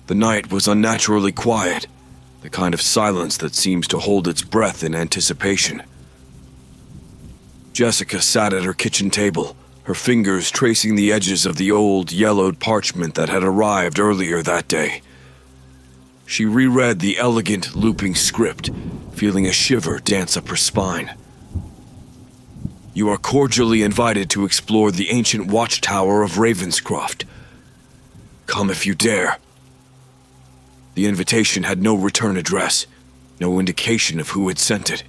The night was unnaturally quiet, the kind of silence that seems to hold its breath in anticipation. Jessica sat at her kitchen table, her fingers tracing the edges of the old, yellowed parchment that had arrived earlier that day. She reread the elegant, looping script, feeling a shiver dance up her spine. You are cordially invited to explore the ancient watchtower of Ravenscroft. Come if you dare. The invitation had no return address, no indication of who had sent it,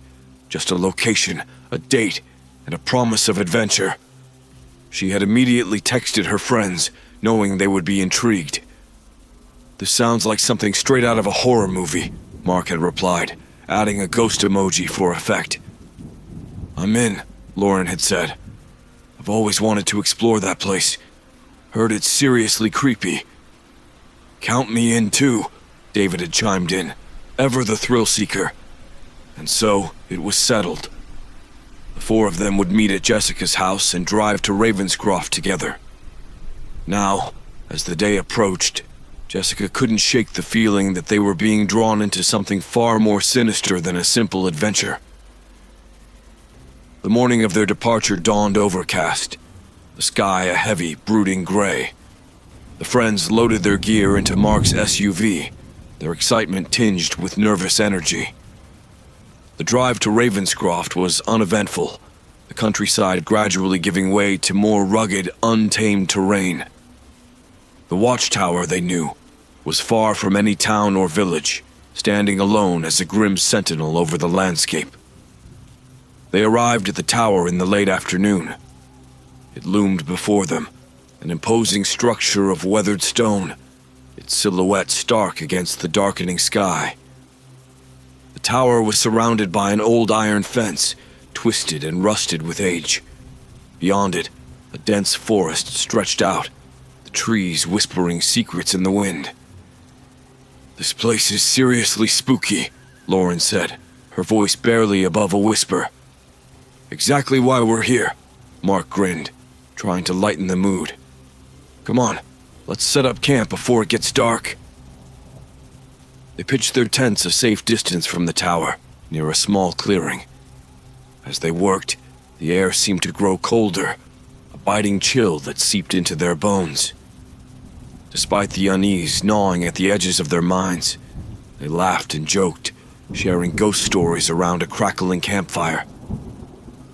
just a location, a date, and a promise of adventure. She had immediately texted her friends, knowing they would be intrigued. This sounds like something straight out of a horror movie, Mark had replied, adding a ghost emoji for effect. I'm in, Lauren had said. I've always wanted to explore that place. Heard it's seriously creepy. Count me in too, David had chimed in, ever the thrill seeker. And so it was settled. The four of them would meet at Jessica's house and drive to Ravenscroft together. Now, as the day approached, Jessica couldn't shake the feeling that they were being drawn into something far more sinister than a simple adventure. The morning of their departure dawned overcast, the sky a heavy, brooding gray. The friends loaded their gear into Mark's SUV, their excitement tinged with nervous energy. The drive to Ravenscroft was uneventful, the countryside gradually giving way to more rugged, untamed terrain. The watchtower, they knew, was far from any town or village, standing alone as a grim sentinel over the landscape. They arrived at the tower in the late afternoon. It loomed before them, an imposing structure of weathered stone, its silhouette stark against the darkening sky. The tower was surrounded by an old iron fence, twisted and rusted with age. Beyond it, a dense forest stretched out, the trees whispering secrets in the wind. This place is seriously spooky, Lauren said, her voice barely above a whisper. Exactly why we're here, Mark grinned, trying to lighten the mood. Come on, let's set up camp before it gets dark. They pitched their tents a safe distance from the tower, near a small clearing. As they worked, the air seemed to grow colder, a biting chill that seeped into their bones. Despite the unease gnawing at the edges of their minds, they laughed and joked, sharing ghost stories around a crackling campfire.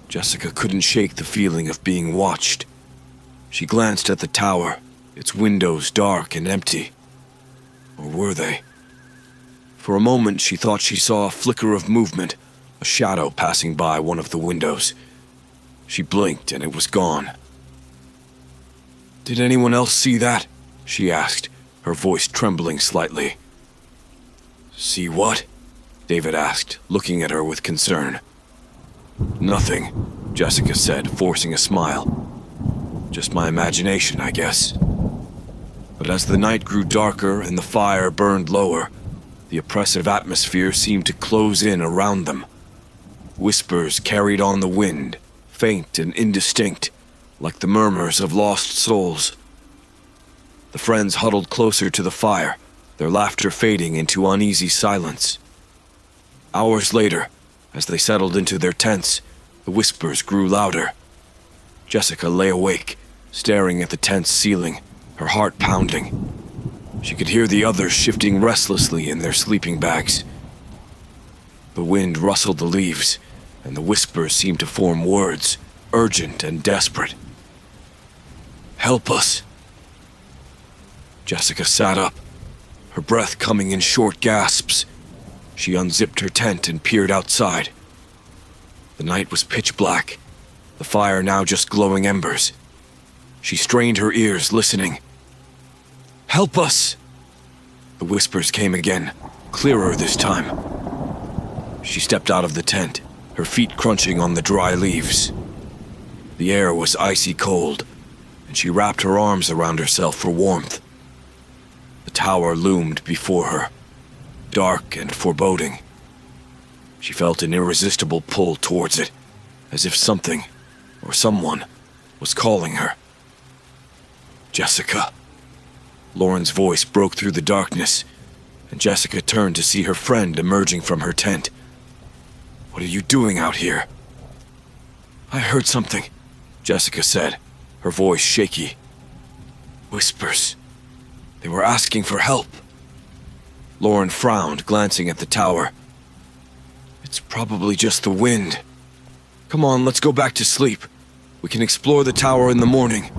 Jessica couldn't shake the feeling of being watched. She glanced at the tower, its windows dark and empty. Or were they? For a moment, she thought she saw a flicker of movement, a shadow passing by one of the windows. She blinked and it was gone. Did anyone else see that? She asked, her voice trembling slightly. See what? David asked, looking at her with concern. Nothing, Jessica said, forcing a smile. Just my imagination, I guess. But as the night grew darker and the fire burned lower, the oppressive atmosphere seemed to close in around them. Whispers carried on the wind, faint and indistinct, like the murmurs of lost souls. The friends huddled closer to the fire, their laughter fading into uneasy silence. Hours later, as they settled into their tents, the whispers grew louder. Jessica lay awake, staring at the tent's ceiling, her heart pounding. She could hear the others shifting restlessly in their sleeping bags. The wind rustled the leaves, and the whispers seemed to form words, urgent and desperate. Help us. Jessica sat up, her breath coming in short gasps. She unzipped her tent and peered outside. The night was pitch black, the fire now just glowing embers. She strained her ears, listening. Help us! The whispers came again, clearer this time. She stepped out of the tent, her feet crunching on the dry leaves. The air was icy cold, and she wrapped her arms around herself for warmth. The tower loomed before her, dark and foreboding. She felt an irresistible pull towards it, as if something, or someone, was calling her. Jessica. Lauren's voice broke through the darkness, and Jessica turned to see her friend emerging from her tent. "What are you doing out here?" "I heard something," Jessica said, her voice shaky. "Whispers. They were asking for help." Lauren frowned, glancing at the tower. "It's probably just the wind. Come on, let's go back to sleep. We can explore the tower in the morning."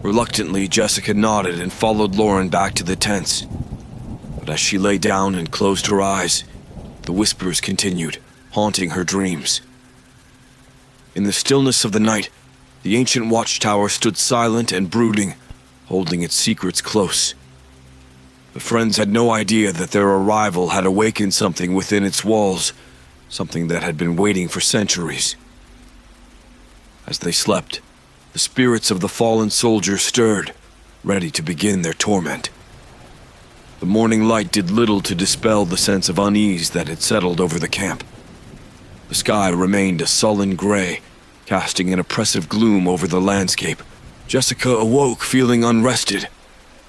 Reluctantly, Jessica nodded and followed Lauren back to the tents. But as she lay down and closed her eyes, the whispers continued, haunting her dreams. In the stillness of the night, the ancient watchtower stood silent and brooding, holding its secrets close. The friends had no idea that their arrival had awakened something within its walls, something that had been waiting for centuries. As they slept, the spirits of the fallen soldiers stirred, ready to begin their torment. The morning light did little to dispel the sense of unease that had settled over the camp. The sky remained a sullen gray, casting an oppressive gloom over the landscape. Jessica awoke feeling unrested,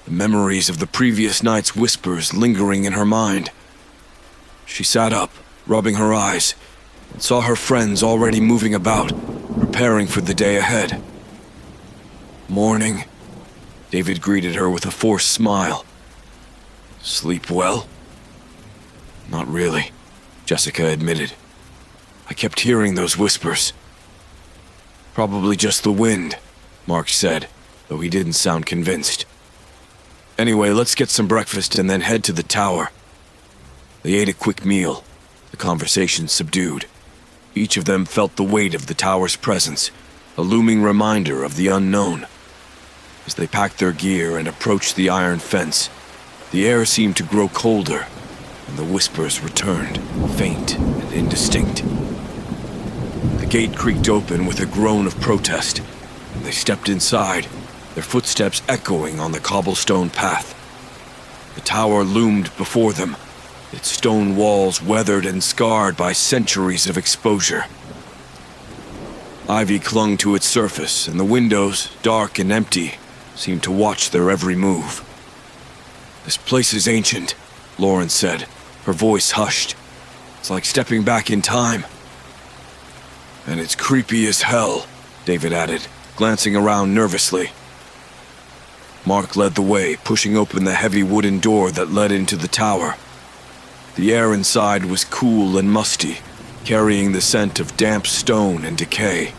the memories of the previous night's whispers lingering in her mind. She sat up, rubbing her eyes, and saw her friends already moving about, preparing for the day ahead. "Morning," David greeted her with a forced smile. "Sleep well?" "Not really," Jessica admitted. "I kept hearing those whispers." "Probably just the wind," Mark said, though he didn't sound convinced. "Anyway, let's get some breakfast and then head to the tower." They ate a quick meal, the conversation subdued. Each of them felt the weight of the tower's presence, a looming reminder of the unknown. As they packed their gear and approached the iron fence, the air seemed to grow colder, and the whispers returned, faint and indistinct. The gate creaked open with a groan of protest, and they stepped inside, their footsteps echoing on the cobblestone path. The tower loomed before them, its stone walls weathered and scarred by centuries of exposure. Ivy clung to its surface, and the windows, dark and empty, seemed to watch their every move. "This place is ancient," Lauren said, her voice hushed. "It's like stepping back in time." "And it's creepy as hell," David added, glancing around nervously. Mark led the way, pushing open the heavy wooden door that led into the tower. The air inside was cool and musty, carrying the scent of damp stone and decay.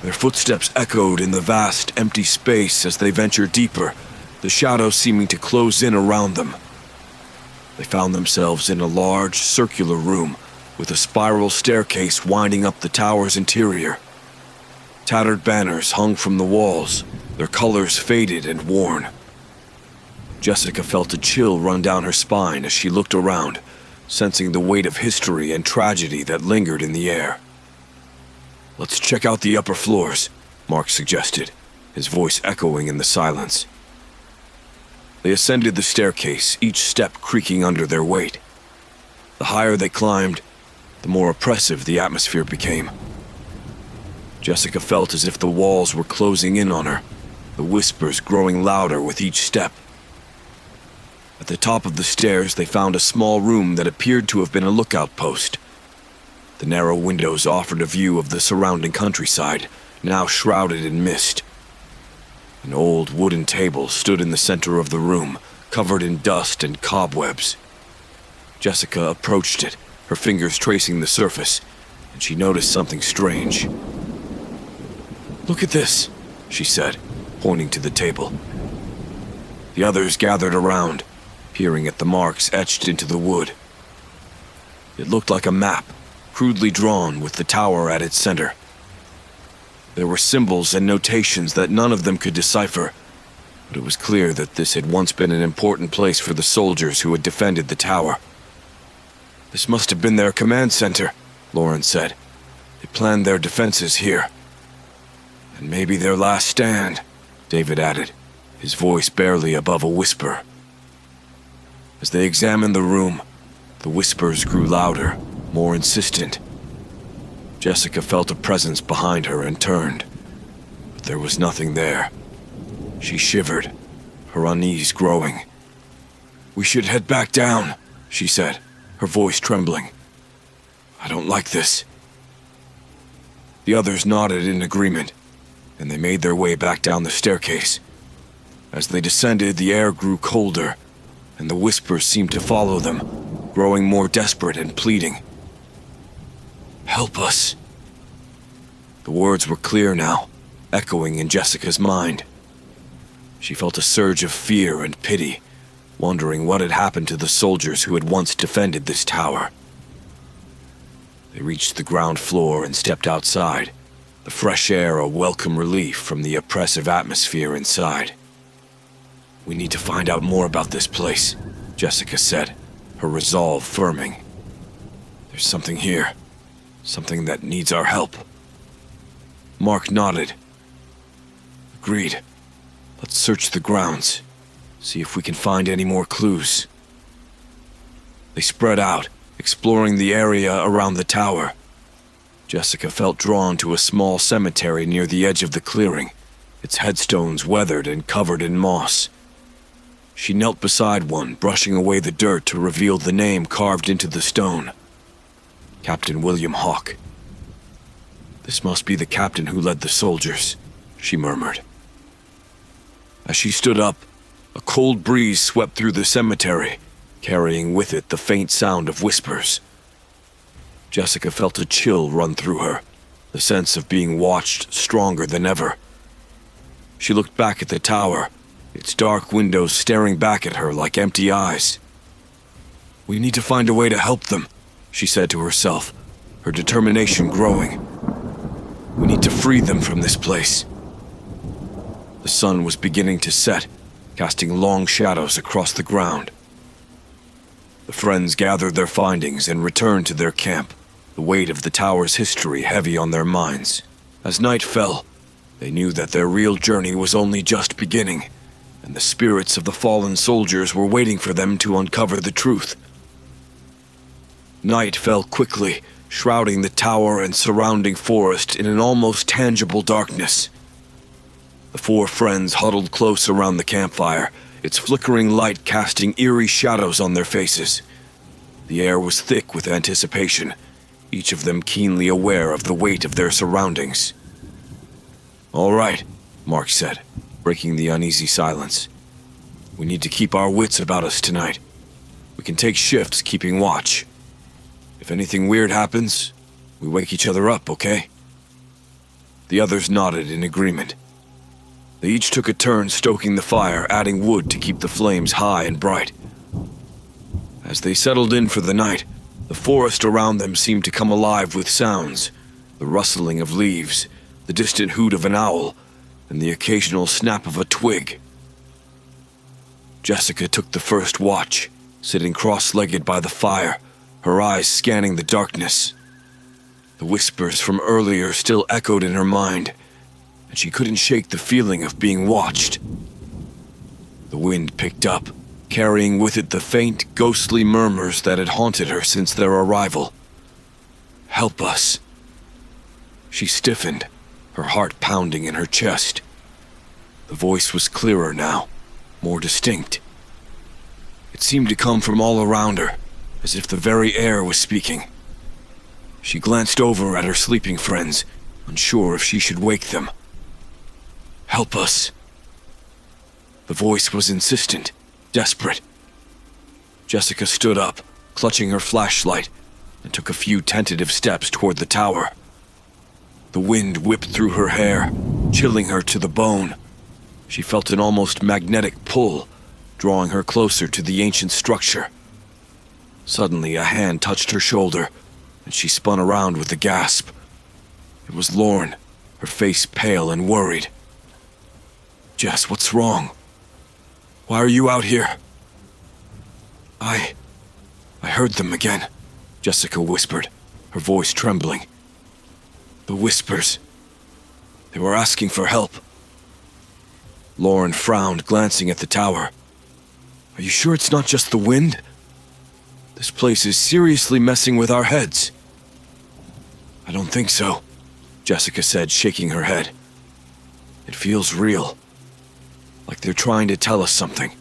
Their footsteps echoed in the vast, empty space as they ventured deeper, the shadows seeming to close in around them. They found themselves in a large, circular room with a spiral staircase winding up the tower's interior. Tattered banners hung from the walls, their colors faded and worn. Jessica felt a chill run down her spine as she looked around, sensing the weight of history and tragedy that lingered in the air. "Let's check out the upper floors," Mark suggested, his voice echoing in the silence. They ascended the staircase, each step creaking under their weight. The higher they climbed, the more oppressive the atmosphere became. Jessica felt as if the walls were closing in on her, the whispers growing louder with each step. At the top of the stairs, they found a small room that appeared to have been a lookout post. The narrow windows offered a view of the surrounding countryside, now shrouded in mist. An old wooden table stood in the center of the room, covered in dust and cobwebs. Jessica approached it, her fingers tracing the surface, and she noticed something strange. "Look at this," she said, pointing to the table. The others gathered around, peering at the marks etched into the wood. It looked like a map, crudely drawn with the tower at its center. There were symbols and notations that none of them could decipher, but it was clear that this had once been an important place for the soldiers who had defended the tower. "This must have been their command center," Lauren said. "They planned their defenses here." "And maybe their last stand," David added, his voice barely above a whisper. As they examined the room, the whispers grew louder, more insistent. Jessica felt a presence behind her and turned, but there was nothing there. She shivered, her unease growing. "We should head back down," she said, her voice trembling. "I don't like this." The others nodded in agreement, and they made their way back down the staircase. As they descended, the air grew colder, and the whispers seemed to follow them, growing more desperate and pleading. "Help us." The words were clear now, echoing in Jessica's mind. She felt a surge of fear and pity, wondering what had happened to the soldiers who had once defended this tower. They reached the ground floor and stepped outside, the fresh air a welcome relief from the oppressive atmosphere inside. "We need to find out more about this place," Jessica said, her resolve firming. "There's something here, something that needs our help." Mark nodded. "Agreed. Let's search the grounds, see if we can find any more clues." They spread out, exploring the area around the tower. Jessica felt drawn to a small cemetery near the edge of the clearing, its headstones weathered and covered in moss. She knelt beside one, brushing away the dirt to reveal the name carved into the stone. Captain William Hawke. "This must be the captain who led the soldiers," she murmured. As she stood up, a cold breeze swept through the cemetery, carrying with it the faint sound of whispers. Jessica felt a chill run through her, the sense of being watched stronger than ever. She looked back at the tower, its dark windows staring back at her like empty eyes. "We need to find a way to help them," she said to herself, her determination growing. "We need to free them from this place." The sun was beginning to set, casting long shadows across the ground. The friends gathered their findings and returned to their camp, the weight of the tower's history heavy on their minds. As night fell, they knew that their real journey was only just beginning, and the spirits of the fallen soldiers were waiting for them to uncover the truth. Night fell quickly, shrouding the tower and surrounding forest in an almost tangible darkness. The four friends huddled close around the campfire, its flickering light casting eerie shadows on their faces. The air was thick with anticipation, each of them keenly aware of the weight of their surroundings. "All right," Mark said, breaking the uneasy silence. "We need to keep our wits about us tonight. We can take shifts keeping watch. If anything weird happens, we wake each other up, okay?" The others nodded in agreement. They each took a turn stoking the fire, adding wood to keep the flames high and bright. As they settled in for the night, the forest around them seemed to come alive with sounds, the rustling of leaves, the distant hoot of an owl, and the occasional snap of a twig. Jessica took the first watch, sitting cross-legged by the fire, her eyes scanning the darkness. The whispers from earlier still echoed in her mind, and she couldn't shake the feeling of being watched. The wind picked up, carrying with it the faint, ghostly murmurs that had haunted her since their arrival. "Help us." She stiffened, her heart pounding in her chest. The voice was clearer now, more distinct. It seemed to come from all around her, as if the very air was speaking. She glanced over at her sleeping friends, unsure if she should wake them. "Help us." The voice was insistent, desperate. Jessica stood up, clutching her flashlight, and took a few tentative steps toward the tower. The wind whipped through her hair, chilling her to the bone. She felt an almost magnetic pull, drawing her closer to the ancient structure. Suddenly, a hand touched her shoulder, and she spun around with a gasp. It was Lauren, her face pale and worried. "Jess, what's wrong? Why are you out here?" I heard them again," Jessica whispered, her voice trembling. "The whispers. They were asking for help." Lauren frowned, glancing at the tower. "Are you sure it's not just the wind? This place is seriously messing with our heads." "I don't think so," Jessica said, shaking her head. "It feels real." like they're trying to tell us something.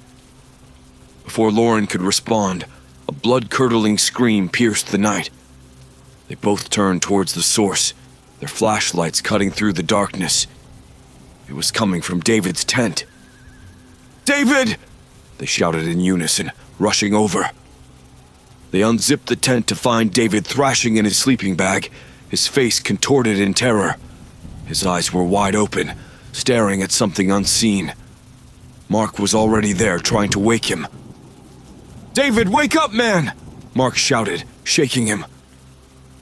Before Lauren could respond, a blood-curdling scream pierced the night. They both turned towards the source, their flashlights cutting through the darkness. It was coming from David's tent. "David!" they shouted in unison, rushing over. They unzipped the tent to find David thrashing in his sleeping bag, his face contorted in terror. His eyes were wide open, staring at something unseen. Mark was already there, trying to wake him. "David, wake up, man!" Mark shouted, shaking him.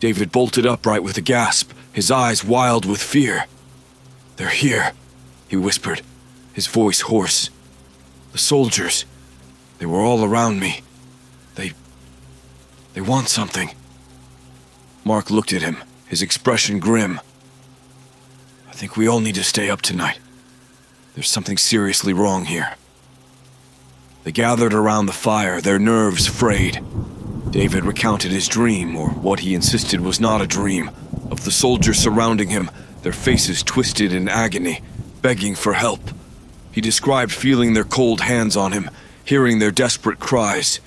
David bolted upright with a gasp, his eyes wild with fear. "They're here," he whispered, his voice hoarse. "The soldiers. They were all around me. They want something." Mark looked at him, his expression grim. "I think we all need to stay up tonight. There's something seriously wrong here." They gathered around the fire, their nerves frayed. David recounted his dream, or what he insisted was not a dream, of the soldiers surrounding him, their faces twisted in agony, begging for help. He described feeling their cold hands on him, hearing their desperate cries.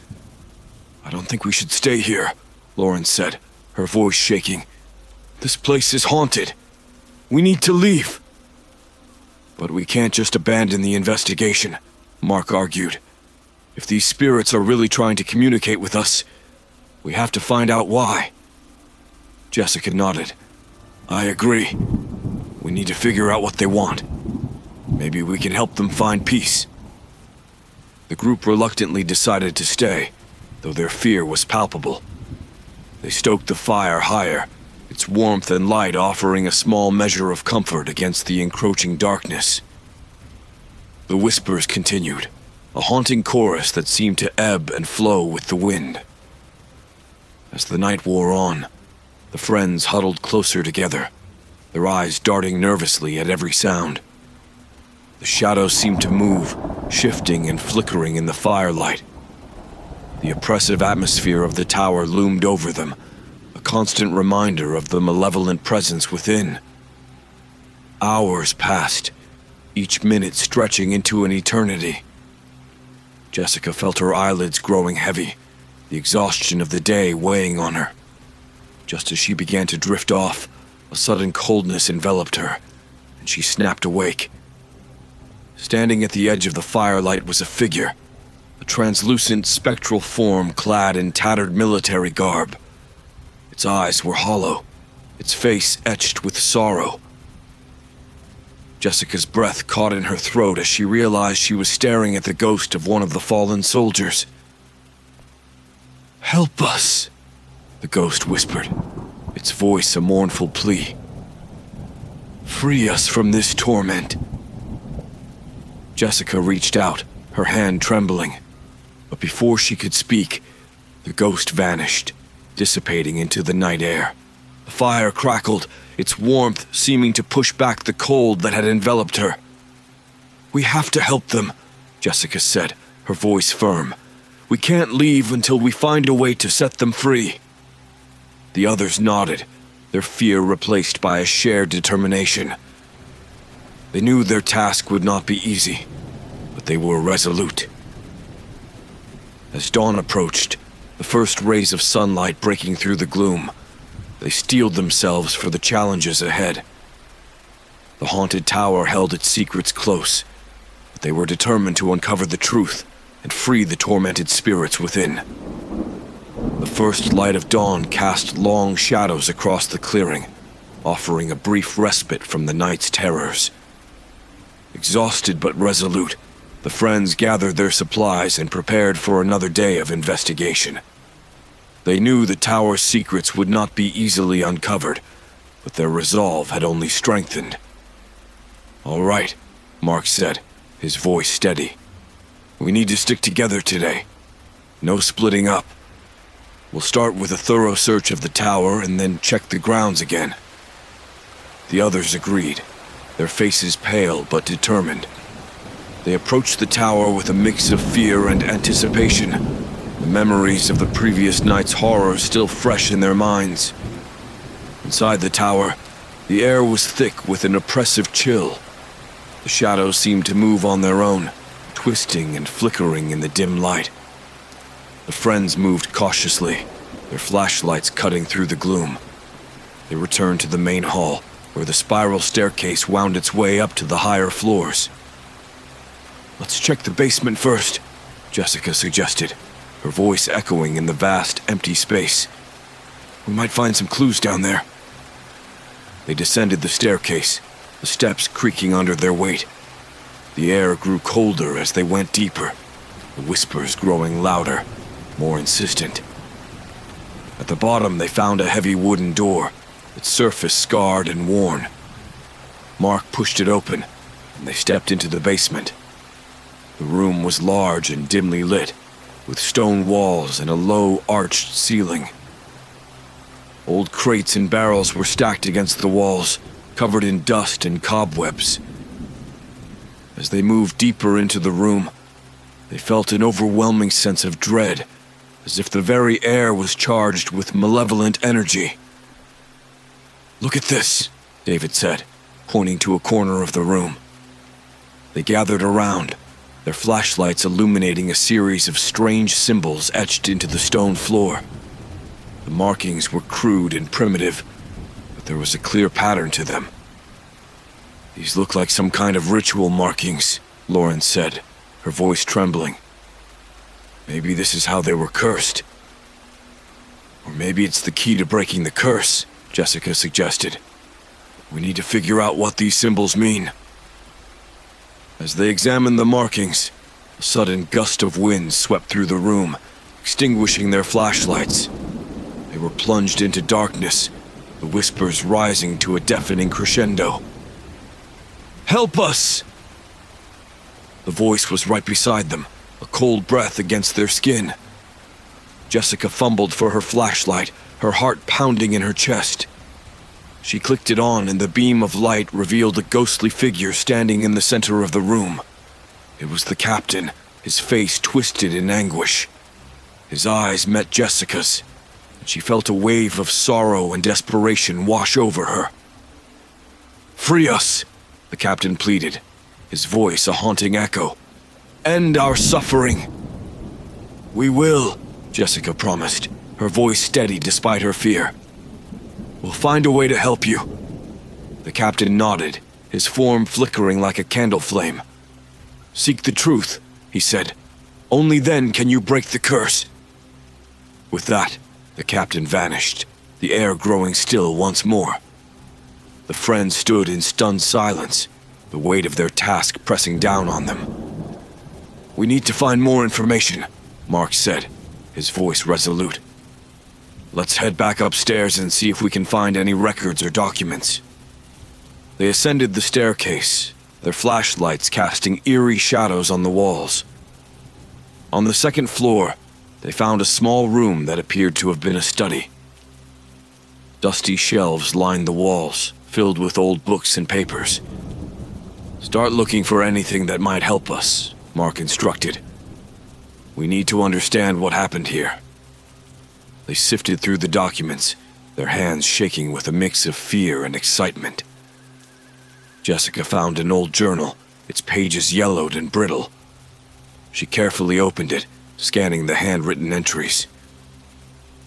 "I don't think we should stay here," Lauren said, her voice shaking. "This place is haunted. We need to leave." "But we can't just abandon the investigation," Mark argued. "If these spirits are really trying to communicate with us, we have to find out why." Jessica nodded. "I agree. We need to figure out what they want. Maybe we can help them find peace." The group reluctantly decided to stay, though their fear was palpable. They stoked the fire higher, its warmth and light offering a small measure of comfort against the encroaching darkness. The whispers continued, a haunting chorus that seemed to ebb and flow with the wind. As the night wore on, the friends huddled closer together, their eyes darting nervously at every sound. The shadows seemed to move, shifting and flickering in the firelight. The oppressive atmosphere of the tower loomed over them, a constant reminder of the malevolent presence within. Hours passed, each minute stretching into an eternity. Jessica felt her eyelids growing heavy, the exhaustion of the day weighing on her. Just as she began to drift off, a sudden coldness enveloped her, and she snapped awake. Standing at the edge of the firelight was a figure, a translucent spectral form clad in tattered military garb. Its eyes were hollow, its face etched with sorrow. Jessica's breath caught in her throat as she realized she was staring at the ghost of one of the fallen soldiers. "Help us," the ghost whispered, its voice a mournful plea. "Free us from this torment." Jessica reached out, her hand trembling, but before she could speak, the ghost vanished, dissipating into the night air. The fire crackled, its warmth seeming to push back the cold that had enveloped her. "We have to help them," Jessica said, her voice firm. "We can't leave until we find a way to set them free." The others nodded, their fear replaced by a shared determination. They knew their task would not be easy, but they were resolute. As dawn approached, the first rays of sunlight breaking through the gloom, they steeled themselves for the challenges ahead. The haunted tower held its secrets close, but they were determined to uncover the truth and free the tormented spirits within. The first light of dawn cast long shadows across the clearing, offering a brief respite from the night's terrors. Exhausted but resolute, the friends gathered their supplies and prepared for another day of investigation. They knew the tower's secrets would not be easily uncovered, but their resolve had only strengthened. "All right," Mark said, his voice steady. "We need to stick together today. No splitting up. We'll start with a thorough search of the tower and then check the grounds again." The others agreed, their faces pale but determined. They approached the tower with a mix of fear and anticipation, the memories of the previous night's horror still fresh in their minds. Inside the tower, the air was thick with an oppressive chill. The shadows seemed to move on their own, twisting and flickering in the dim light. The friends moved cautiously, their flashlights cutting through the gloom. They returned to the main hall, where the spiral staircase wound its way up to the higher floors. "Let's check the basement first," Jessica suggested, her voice echoing in the vast, empty space. "We might find some clues down there." They descended the staircase, the steps creaking under their weight. The air grew colder as they went deeper, the whispers growing louder, more insistent. At the bottom, they found a heavy wooden door, its surface scarred and worn. Mark pushed it open, and they stepped into the basement. The room was large and dimly lit, with stone walls and a low, arched ceiling. Old crates and barrels were stacked against the walls, covered in dust and cobwebs. As they moved deeper into the room, they felt an overwhelming sense of dread, as if the very air was charged with malevolent energy. "Look at this," David said, pointing to a corner of the room. They gathered around, their flashlights illuminating a series of strange symbols etched into the stone floor. The markings were crude and primitive, but there was a clear pattern to them. "These look like some kind of ritual markings," Lauren said, her voice trembling. "Maybe this is how they were cursed. Or maybe it's the key to breaking the curse," Jessica suggested. "We need to figure out what these symbols mean." As they examined the markings, a sudden gust of wind swept through the room, extinguishing their flashlights. They were plunged into darkness, the whispers rising to a deafening crescendo. "Help us!" The voice was right beside them, a cold breath against their skin. Jessica fumbled for her flashlight, her heart pounding in her chest. She clicked it on, and the beam of light revealed a ghostly figure standing in the center of the room. It was the captain, his face twisted in anguish. His eyes met Jessica's, and she felt a wave of sorrow and desperation wash over her. "Free us," the captain pleaded, his voice a haunting echo. "End our suffering." "We will," Jessica promised, her voice steady despite her fear. "We'll find a way to help you." The captain nodded, his form flickering like a candle flame. "Seek the truth," he said. "Only then can you break the curse." With that, the captain vanished, the air growing still once more. The friends stood in stunned silence, the weight of their task pressing down on them. "We need to find more information," Mark said, his voice resolute. "Let's head back upstairs and see if we can find any records or documents." They ascended the staircase, their flashlights casting eerie shadows on the walls. On the second floor, they found a small room that appeared to have been a study. Dusty shelves lined the walls, filled with old books and papers. "Start looking for anything that might help us," Mark instructed. "We need to understand what happened here." They sifted through the documents, their hands shaking with a mix of fear and excitement. Jessica found an old journal, its pages yellowed and brittle. She carefully opened it, scanning the handwritten entries.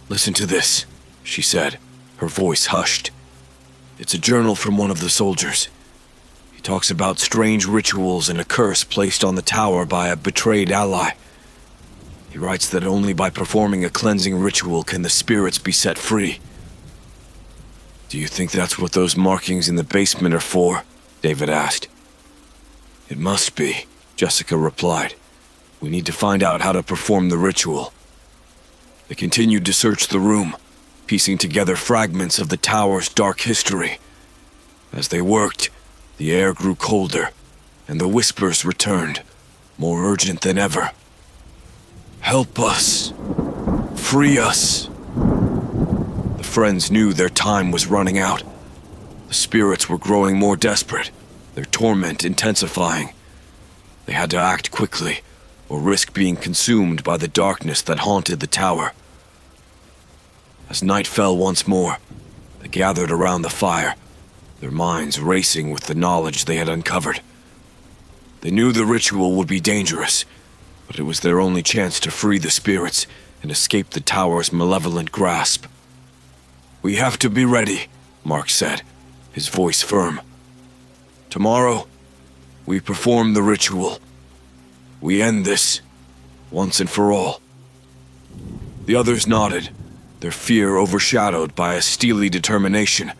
"Listen to this," she said, her voice hushed. "It's a journal from one of the soldiers. He talks about strange rituals and a curse placed on the tower by a betrayed ally. He writes that only by performing a cleansing ritual can the spirits be set free." "Do you think that's what those markings in the basement are for?" David asked. "It must be," Jessica replied. "We need to find out how to perform the ritual." They continued to search the room, piecing together fragments of the tower's dark history. As they worked, the air grew colder, and the whispers returned, more urgent than ever. "Help us! Free us!" The friends knew their time was running out. The spirits were growing more desperate, their torment intensifying. They had to act quickly, or risk being consumed by the darkness that haunted the tower. As night fell once more, they gathered around the fire, their minds racing with the knowledge they had uncovered. They knew the ritual would be dangerous, but it was their only chance to free the spirits and escape the tower's malevolent grasp. "We have to be ready," Mark said, his voice firm. "Tomorrow, we perform the ritual. We end this, once and for all." The others nodded, their fear overshadowed by a steely determination.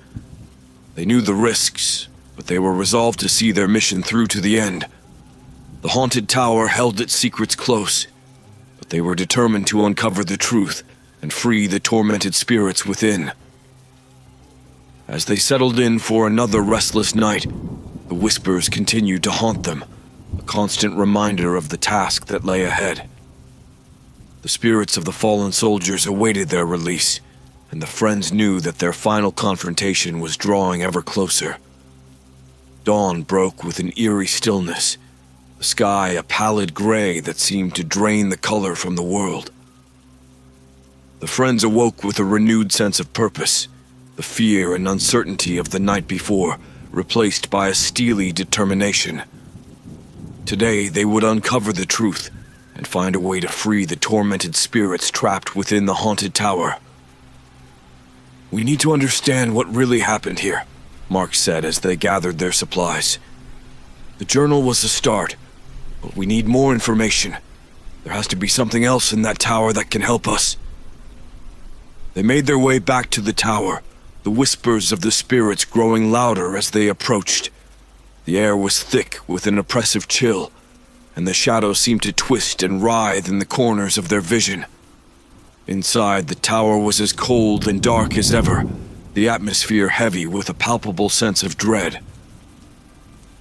They knew the risks, but they were resolved to see their mission through to the end. The haunted tower held its secrets close, but they were determined to uncover the truth and free the tormented spirits within. As they settled in for another restless night, the whispers continued to haunt them, a constant reminder of the task that lay ahead. The spirits of the fallen soldiers awaited their release, and the friends knew that their final confrontation was drawing ever closer. Dawn broke with an eerie stillness, the sky a pallid gray that seemed to drain the color from the world. The friends awoke with a renewed sense of purpose, the fear and uncertainty of the night before replaced by a steely determination. Today they would uncover the truth and find a way to free the tormented spirits trapped within the haunted tower. "We need to understand what really happened here," Mark said as they gathered their supplies. "The journal was a start, but we need more information. There has to be something else in that tower that can help us." They made their way back to the tower, the whispers of the spirits growing louder as they approached. The air was thick with an oppressive chill, and the shadows seemed to twist and writhe in the corners of their vision. Inside, the tower was as cold and dark as ever, the atmosphere heavy with a palpable sense of dread.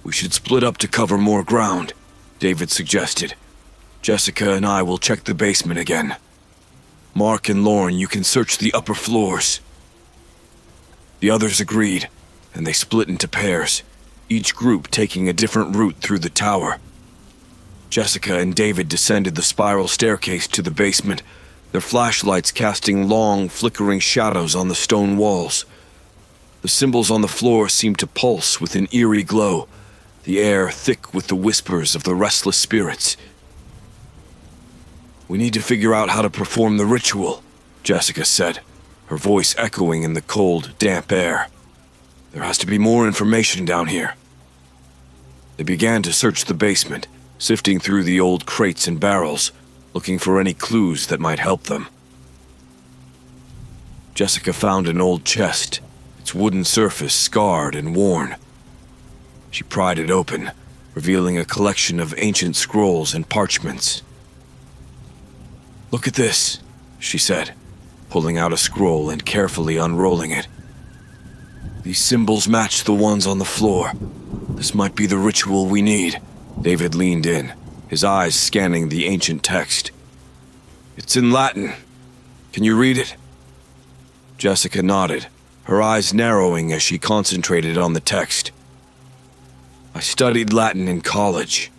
"We should split up to cover more ground," David suggested. "Jessica and I will check the basement again. Mark and Lauren, you can search the upper floors." The others agreed, and they split into pairs, each group taking a different route through the tower. Jessica and David descended the spiral staircase to the basement, their flashlights casting long, flickering shadows on the stone walls. The symbols on the floor seemed to pulse with an eerie glow, the air thick with the whispers of the restless spirits. "We need to figure out how to perform the ritual," Jessica said, her voice echoing in the cold, damp air. "There has to be more information down here." They began to search the basement, sifting through the old crates and barrels, looking for any clues that might help them. Jessica found an old chest, its wooden surface scarred and worn. She pried it open, revealing a collection of ancient scrolls and parchments. "Look at this," she said, pulling out a scroll and carefully unrolling it. "These symbols match the ones on the floor. This might be the ritual we need." David leaned in, his eyes scanning the ancient text. "It's in Latin. Can you read it?" Jessica nodded, her eyes narrowing as she concentrated on the text. "I studied Latin in college.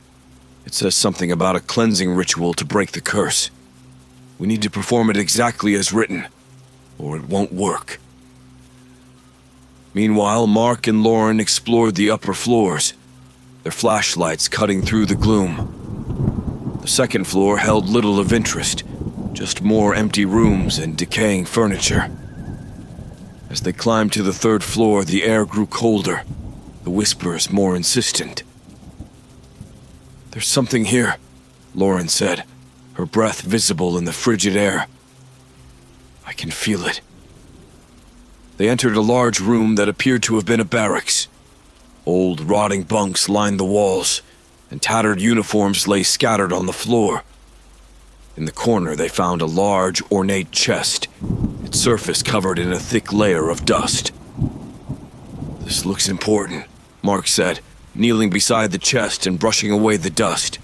It says something about a cleansing ritual to break the curse. We need to perform it exactly as written, or it won't work." Meanwhile, Mark and Lauren explored the upper floors, their flashlights cutting through the gloom. The second floor held little of interest, just more empty rooms and decaying furniture. As they climbed to the third floor, the air grew colder, the whispers more insistent. "There's something here," Lauren said, her breath visible in the frigid air. "I can feel it." They entered a large room that appeared to have been a barracks. Old, rotting bunks lined the walls, and tattered uniforms lay scattered on the floor. In the corner, they found a large, ornate chest, its surface covered in a thick layer of dust. "This looks important," Mark said, kneeling beside the chest and brushing away the dust.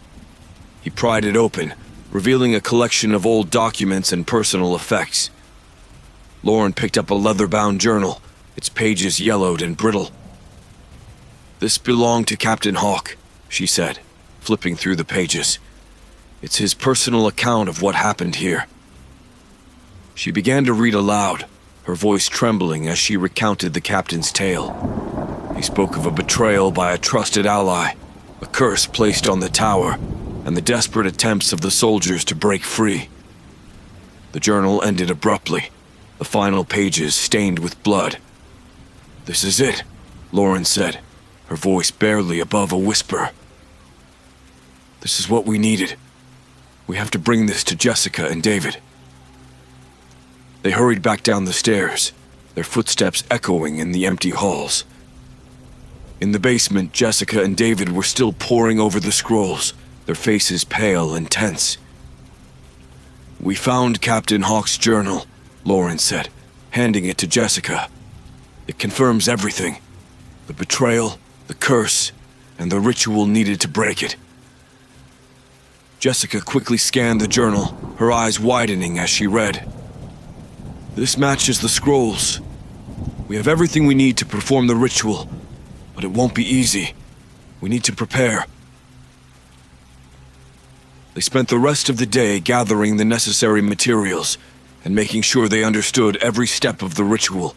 He pried it open, revealing a collection of old documents and personal effects. Lauren picked up a leather-bound journal, its pages yellowed and brittle. "This belonged to Captain Hawk," she said, flipping through the pages. "It's his personal account of what happened here." She began to read aloud, her voice trembling as she recounted the captain's tale. He spoke of a betrayal by a trusted ally, a curse placed on the tower, and the desperate attempts of the soldiers to break free. The journal ended abruptly, the final pages stained with blood. "This is it," Lauren said, her voice barely above a whisper. "This is what we needed. We have to bring this to Jessica and David." They hurried back down the stairs, their footsteps echoing in the empty halls. In the basement, Jessica and David were still poring over the scrolls, their faces pale and tense. "We found Captain Hawk's journal," Lauren said, handing it to Jessica. "It confirms everything. The betrayal, the curse, and the ritual needed to break it." Jessica quickly scanned the journal, her eyes widening as she read. "This matches the scrolls. We have everything we need to perform the ritual, but it won't be easy. We need to prepare." They spent the rest of the day gathering the necessary materials and making sure they understood every step of the ritual.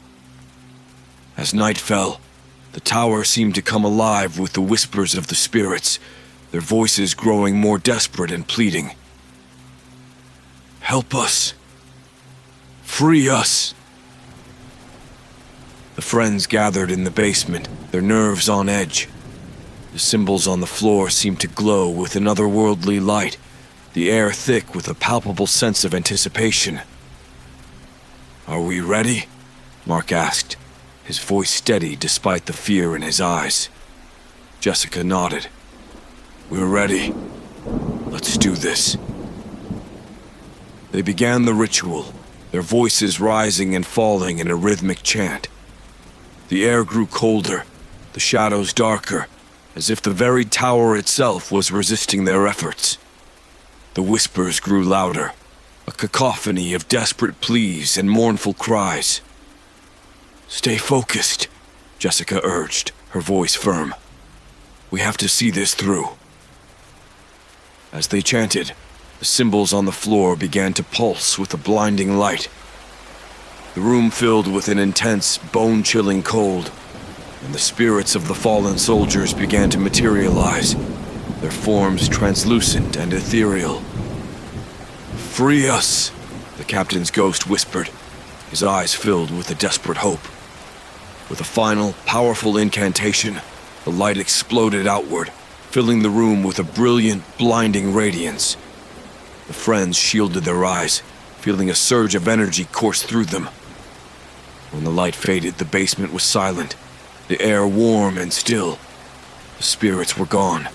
As night fell, the tower seemed to come alive with the whispers of the spirits, their voices growing more desperate and pleading. "Help us. Free us." The friends gathered in the basement, their nerves on edge. The symbols on the floor seemed to glow with an otherworldly light, the air thick with a palpable sense of anticipation. "Are we ready?" Mark asked, his voice steady despite the fear in his eyes. Jessica nodded. "We're ready. Let's do this." They began the ritual, their voices rising and falling in a rhythmic chant. The air grew colder, the shadows darker, as if the very tower itself was resisting their efforts. The whispers grew louder, a cacophony of desperate pleas and mournful cries. "Stay focused," Jessica urged, her voice firm. "We have to see this through." As they chanted, the symbols on the floor began to pulse with a blinding light. The room filled with an intense, bone-chilling cold, and the spirits of the fallen soldiers began to materialize, their forms translucent and ethereal. "Free us," the captain's ghost whispered, his eyes filled with a desperate hope. With a final, powerful incantation, the light exploded outward, filling the room with a brilliant, blinding radiance. The friends shielded their eyes, feeling a surge of energy course through them. When the light faded, the basement was silent, the air warm and still. The spirits were gone.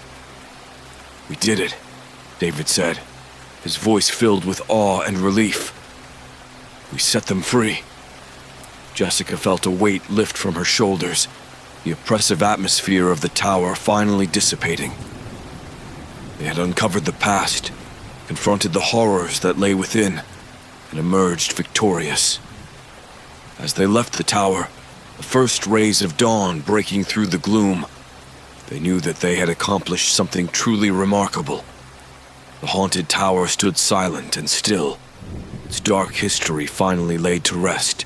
"We did it," David said, his voice filled with awe and relief. "We set them free." Jessica felt a weight lift from her shoulders, the oppressive atmosphere of the tower finally dissipating. They had uncovered the past, confronted the horrors that lay within, and emerged victorious. As they left the tower, the first rays of dawn breaking through the gloom, they knew that they had accomplished something truly remarkable. The haunted tower stood silent and still, its dark history finally laid to rest.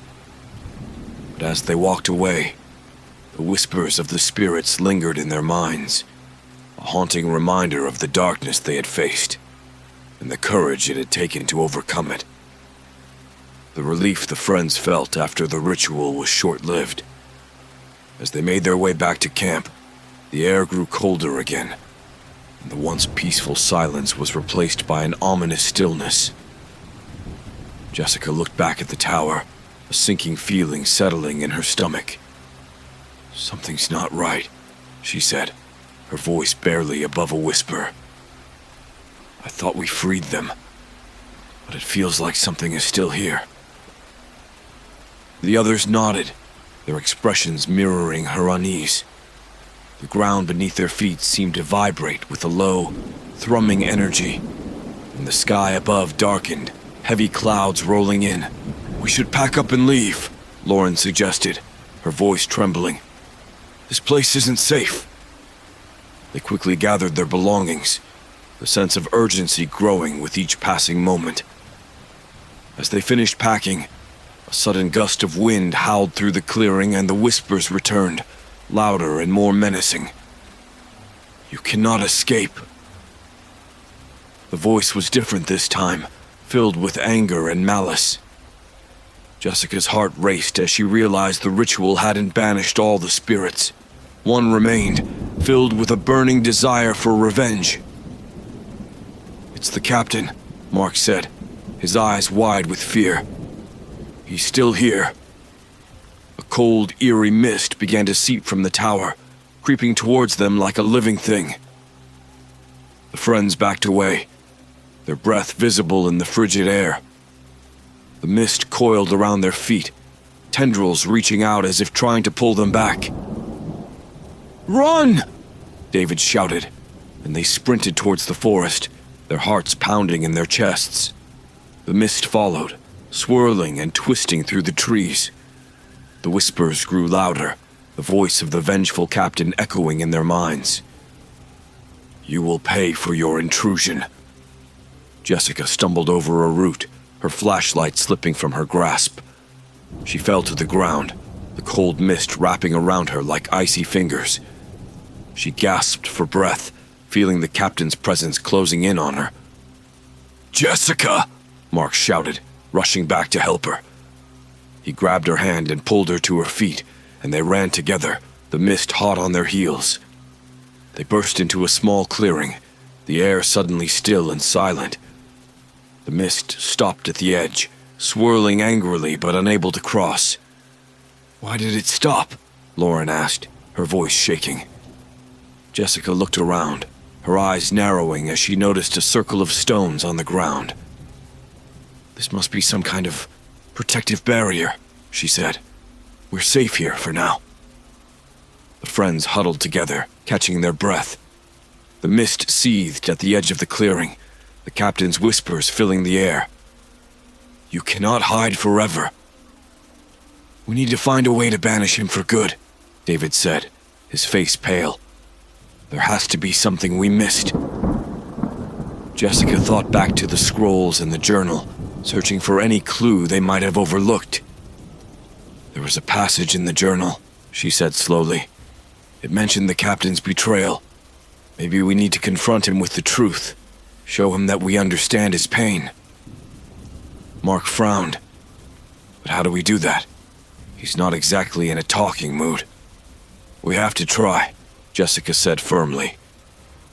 But as they walked away, the whispers of the spirits lingered in their minds, a haunting reminder of the darkness they had faced, and the courage it had taken to overcome it. The relief the friends felt after the ritual was short-lived. As they made their way back to camp, the air grew colder again, and the once peaceful silence was replaced by an ominous stillness. Jessica looked back at the tower, a sinking feeling settling in her stomach. "Something's not right," she said, her voice barely above a whisper. "I thought we freed them, but it feels like something is still here." The others nodded, their expressions mirroring her unease. The ground beneath their feet seemed to vibrate with a low, thrumming energy, and the sky above darkened, heavy clouds rolling in. "We should pack up and leave," Lauren suggested, her voice trembling. "This place isn't safe." They quickly gathered their belongings, the sense of urgency growing with each passing moment. As they finished packing, a sudden gust of wind howled through the clearing and the whispers returned, louder and more menacing. You cannot escape. The voice was different this time, filled with anger and malice. Jessica's heart raced as she realized the ritual hadn't banished all the spirits. One remained, filled with a burning desire for revenge. "It's the captain," Mark said, his eyes wide with fear. "He's still here." A cold, eerie mist began to seep from the tower, creeping towards them like a living thing. The friends backed away, their breath visible in the frigid air. The mist coiled around their feet, tendrils reaching out as if trying to pull them back. "Run!" David shouted, and they sprinted towards the forest, their hearts pounding in their chests. The mist followed, swirling and twisting through the trees. The whispers grew louder, the voice of the vengeful captain echoing in their minds. "You will pay for your intrusion." Jessica stumbled over a root, her flashlight slipping from her grasp. She fell to the ground, the cold mist wrapping around her like icy fingers. She gasped for breath, feeling the captain's presence closing in on her. "Jessica!" Mark shouted, rushing back to help her. He grabbed her hand and pulled her to her feet, and they ran together, the mist hot on their heels. They burst into a small clearing, the air suddenly still and silent. The mist stopped at the edge, swirling angrily but unable to cross. "Why did it stop?" Lauren asked, her voice shaking. Jessica looked around, her eyes narrowing as she noticed a circle of stones on the ground. "This must be some kind of protective barrier," she said. "We're safe here for now." The friends huddled together, catching their breath. The mist seethed at the edge of the clearing, the captain's whispers filling the air. "You cannot hide forever." "We need to find a way to banish him for good," David said, his face pale. "There has to be something we missed." Jessica thought back to the scrolls in the journal, searching for any clue they might have overlooked. "There was a passage in the journal," she said slowly. "It mentioned the captain's betrayal. Maybe we need to confront him with the truth, show him that we understand his pain." Mark frowned. "But how do we do that? He's not exactly in a talking mood." "We have to try," Jessica said firmly.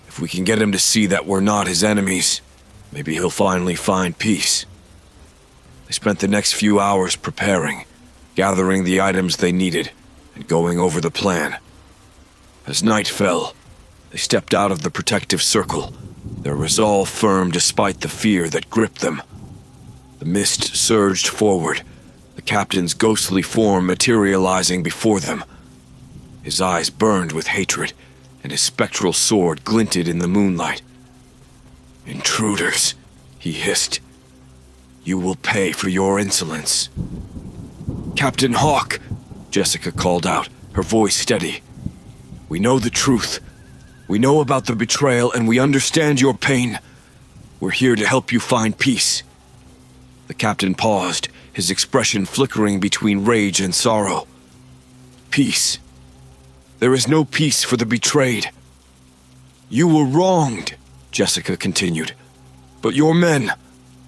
"If we can get him to see that we're not his enemies, maybe he'll finally find peace." They spent the next few hours preparing, gathering the items they needed, and going over the plan. As night fell, they stepped out of the protective circle, their resolve firm despite the fear that gripped them. The mist surged forward, the captain's ghostly form materializing before them. His eyes burned with hatred, and his spectral sword glinted in the moonlight. "Intruders," he hissed. "You will pay for your insolence." "Captain Hawk," Jessica called out, her voice steady. "We know the truth. We know about the betrayal, and we understand your pain. We're here to help you find peace." The captain paused, his expression flickering between rage and sorrow. "Peace. There is no peace for the betrayed." "You were wronged," Jessica continued. "But your men,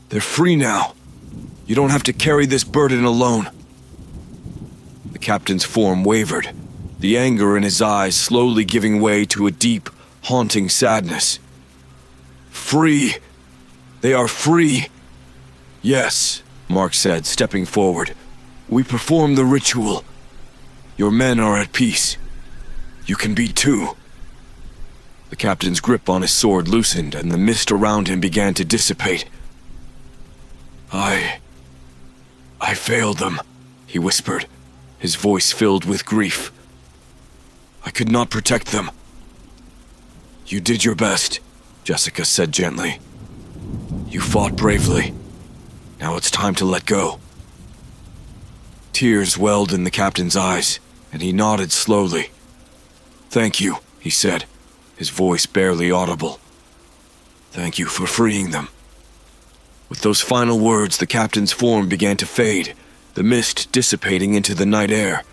they're free now. You don't have to carry this burden alone." The captain's form wavered, the anger in his eyes slowly giving way to a deep, haunting sadness. "Free. They are free." "Yes," Mark said, stepping forward. "We performed the ritual. Your men are at peace. You can be too." The captain's grip on his sword loosened, and the mist around him began to dissipate. I failed them," he whispered, his voice filled with grief. "I could not protect them." "You did your best," Jessica said gently. "You fought bravely. Now it's time to let go." Tears welled in the captain's eyes, and he nodded slowly. "Thank you," he said, his voice barely audible. "Thank you for freeing them." With those final words, the captain's form began to fade, the mist dissipating into the night air.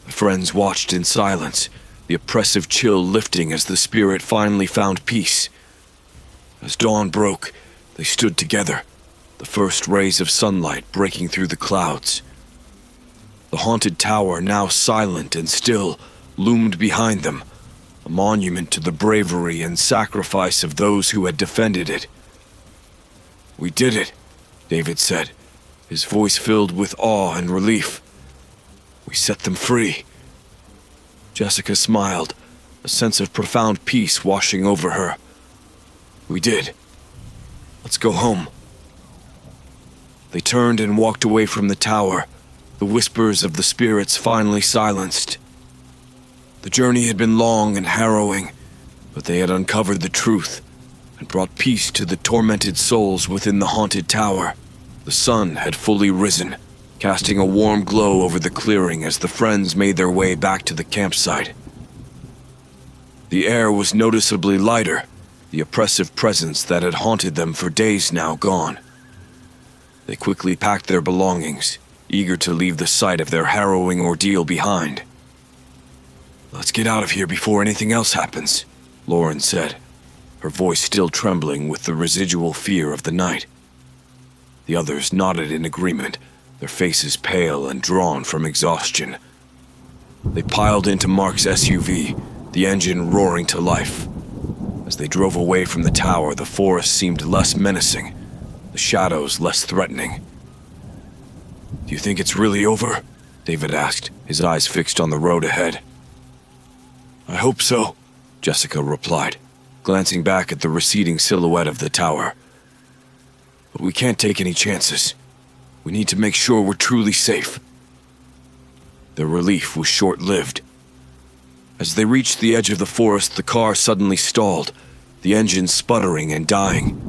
The friends watched in silence, the oppressive chill lifting as the spirit finally found peace. As dawn broke, they stood together, the first rays of sunlight breaking through the clouds. The haunted tower, now silent and still, loomed behind them, a monument to the bravery and sacrifice of those who had defended it. "We did it," David said, his voice filled with awe and relief. "We set them free." Jessica smiled, a sense of profound peace washing over her. "We did. Let's go home." They turned and walked away from the tower, the whispers of the spirits finally silenced. The journey had been long and harrowing, but they had uncovered the truth and brought peace to the tormented souls within the haunted tower. The sun had fully risen, casting a warm glow over the clearing as the friends made their way back to the campsite. The air was noticeably lighter, the oppressive presence that had haunted them for days now gone. They quickly packed their belongings, eager to leave the site of their harrowing ordeal behind. "Let's get out of here before anything else happens," Lauren said, her voice still trembling with the residual fear of the night. The others nodded in agreement, their faces pale and drawn from exhaustion. They piled into Mark's SUV, the engine roaring to life. As they drove away from the tower, the forest seemed less menacing, the shadows less threatening. "Do you think it's really over?" David asked, his eyes fixed on the road ahead. "I hope so," Jessica replied, glancing back at the receding silhouette of the tower. "But we can't take any chances. We need to make sure we're truly safe." Their relief was short-lived. As they reached the edge of the forest, the car suddenly stalled, the engine sputtering and dying.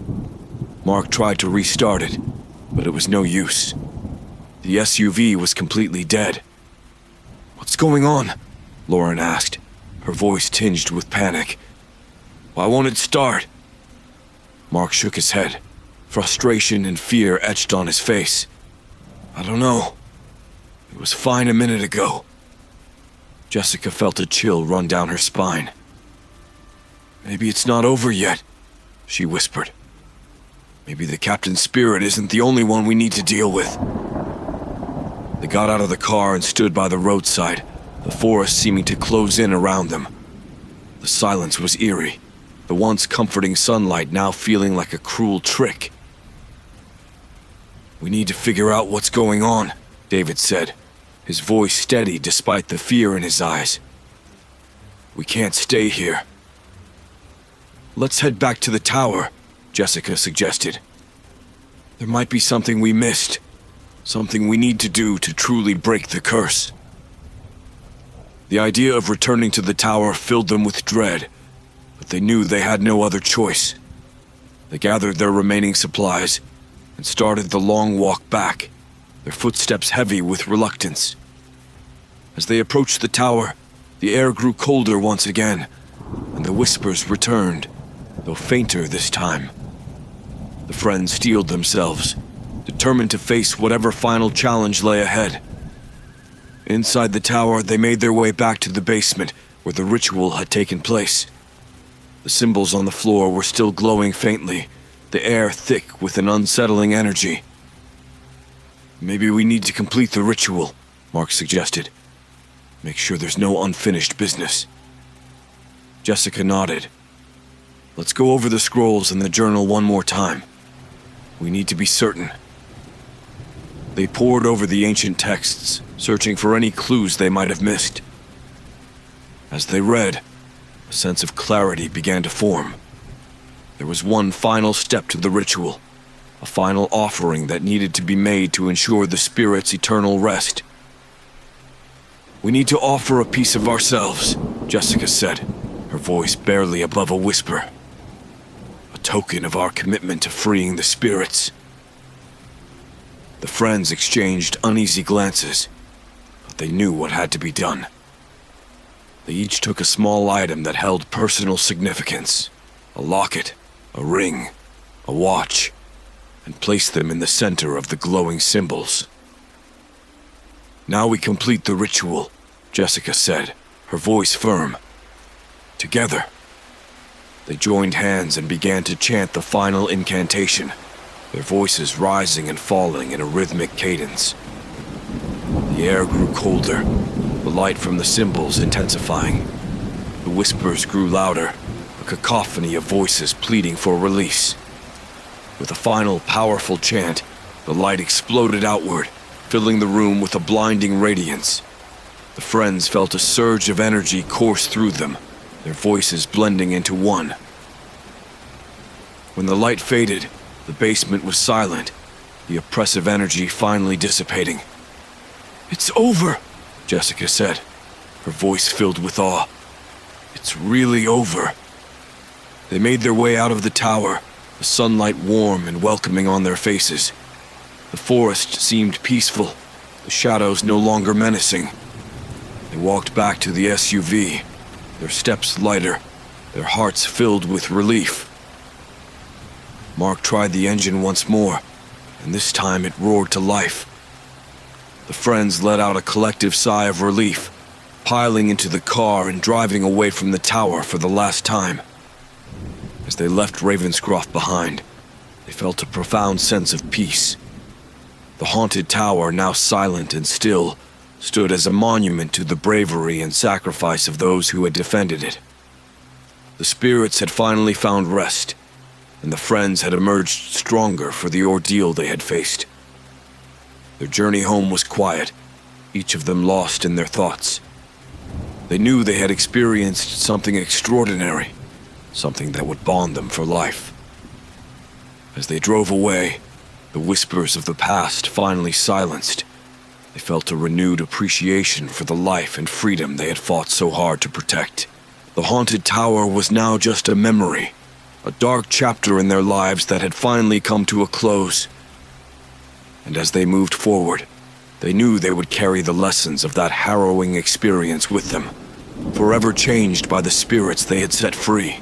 Mark tried to restart it, but it was no use. The SUV was completely dead. "What's going on?" Lauren asked, her voice tinged with panic. "Why won't it start?" Mark shook his head, frustration and fear etched on his face. "I don't know. It was fine a minute ago." Jessica felt a chill run down her spine. "Maybe it's not over yet," she whispered. "Maybe the captain's spirit isn't the only one we need to deal with." They got out of the car and stood by the roadside, the forest seeming to close in around them. The silence was eerie, the once comforting sunlight now feeling like a cruel trick. "We need to figure out what's going on," David said, his voice steady despite the fear in his eyes. "We can't stay here." "Let's head back to the tower," Jessica suggested. "There might be something we missed, something we need to do to truly break the curse." The idea of returning to the tower filled them with dread, but they knew they had no other choice. They gathered their remaining supplies and started the long walk back, their footsteps heavy with reluctance. As they approached the tower, the air grew colder once again, and the whispers returned, though fainter this time. The friends steeled themselves, determined to face whatever final challenge lay ahead. Inside the tower, they made their way back to the basement where the ritual had taken place. The symbols on the floor were still glowing faintly, the air thick with an unsettling energy. "Maybe we need to complete the ritual," Mark suggested. "Make sure there's no unfinished business." Jessica nodded. "Let's go over the scrolls and the journal one more time. We need to be certain." They pored over the ancient texts, searching for any clues they might have missed. As they read, a sense of clarity began to form. There was one final step to the ritual, a final offering that needed to be made to ensure the spirit's eternal rest. "We need to offer a piece of ourselves," Jessica said, her voice barely above a whisper. "A token of our commitment to freeing the spirits." The friends exchanged uneasy glances, but they knew what had to be done. They each took a small item that held personal significance, a locket, a ring, a watch, and placed them in the center of the glowing symbols. "Now we complete the ritual," Jessica said, her voice firm, Together, they joined hands and began to chant the final incantation, their voices rising and falling in a rhythmic cadence. The air grew colder, the light from the symbols intensifying. The whispers grew louder, a cacophony of voices pleading for release. With a final powerful chant, the light exploded outward, filling the room with a blinding radiance. The friends felt a surge of energy course through them, their voices blending into one. When the light faded, the basement was silent, the oppressive energy finally dissipating. "It's over," Jessica said, her voice filled with awe. "It's really over." They made their way out of the tower, the sunlight warm and welcoming on their faces. The forest seemed peaceful, the shadows no longer menacing. They walked back to the SUV, their steps lighter, their hearts filled with relief. Mark tried the engine once more, and this time it roared to life. The friends let out a collective sigh of relief, piling into the car and driving away from the tower for the last time. As they left Ravenscroft behind, they felt a profound sense of peace. The haunted tower, now silent and still, stood as a monument to the bravery and sacrifice of those who had defended it. The spirits had finally found rest, and the friends had emerged stronger for the ordeal they had faced. Their journey home was quiet, each of them lost in their thoughts. They knew they had experienced something extraordinary, something that would bond them for life. As they drove away, the whispers of the past finally silenced. They felt a renewed appreciation for the life and freedom they had fought so hard to protect. The haunted tower was now just a memory, a dark chapter in their lives that had finally come to a close. And as they moved forward, they knew they would carry the lessons of that harrowing experience with them, forever changed by the spirits they had set free.